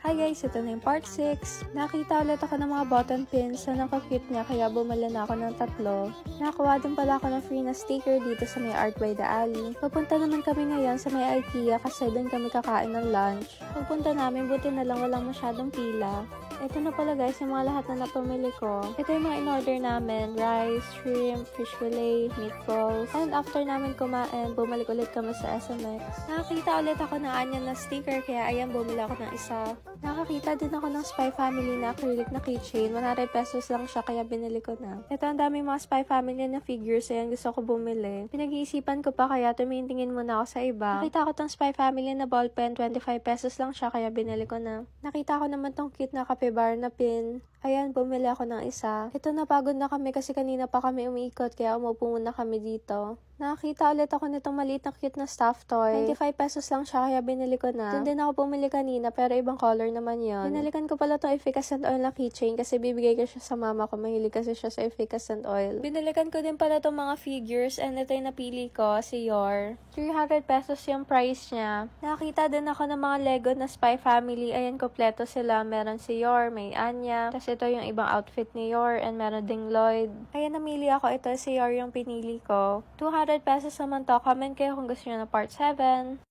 Hi guys, ito na yung part 6. Nakita ulit ako ng mga button pins na nakakute niya kaya bumala na ako ng 3. Nakakuha din pala ako ng free na sticker dito sa may Art by the Alley. Papunta naman kami ngayon sa may IKEA kasi doon kami kakain ng lunch. Pagpunta namin, buti na lang walang masyadong pila. Ito na pala guys yung mga lahat na napamili ko. Ito yung mga in-order namin, rice, shrimp, fish fillet, meatballs. And after namin kumain, bumalik ulit kami sa SMX. Nakakita ulit ako ng Anya na sticker kaya ayan, bumili ako ng isa. Nakakita din ako ng Spy Family na acrylic na keychain. 100 pesos lang siya kaya binili ko na. Ito ang daming mga Spy Family na figures. Ayan, gusto ko bumili. Pinag-iisipan ko pa kaya tumingin muna ako sa iba. Nakita ko tong Spy Family na ballpen. 25 pesos lang siya kaya binili ko na. Nakita ko naman tong cute na capybara na pin. Ayan, bumili ako ng isa. Ito, napagod na kami kasi kanina pa kami umiikot kaya umupo muna kami dito. Nakakita ulit ako nitong maliit na cute na stuffed toy. 25 pesos lang siya kaya binili ko na. Doon din ako bumili kanina pero ibang color naman yon. Binalikan ko pala itong efficacent oil na keychain kasi bibigay ko siya sa mama ko. Mahilig kasi siya sa efficacent oil. Binalikan ko din pala itong mga figures and ito yung napili ko, si Yor. 300 pesos yung price niya. Nakakita din ako ng mga Lego na Spy Family. Ayan, kompleto sila. Meron si Yor, may Anya. Tapos ito yung ibang outfit ni Yor and meron ding Lloyd. Ayan, namili ako. Ito si Yor yung pinili ko. 200 pesos naman to. Comment kayo kung gusto nyo na part 7.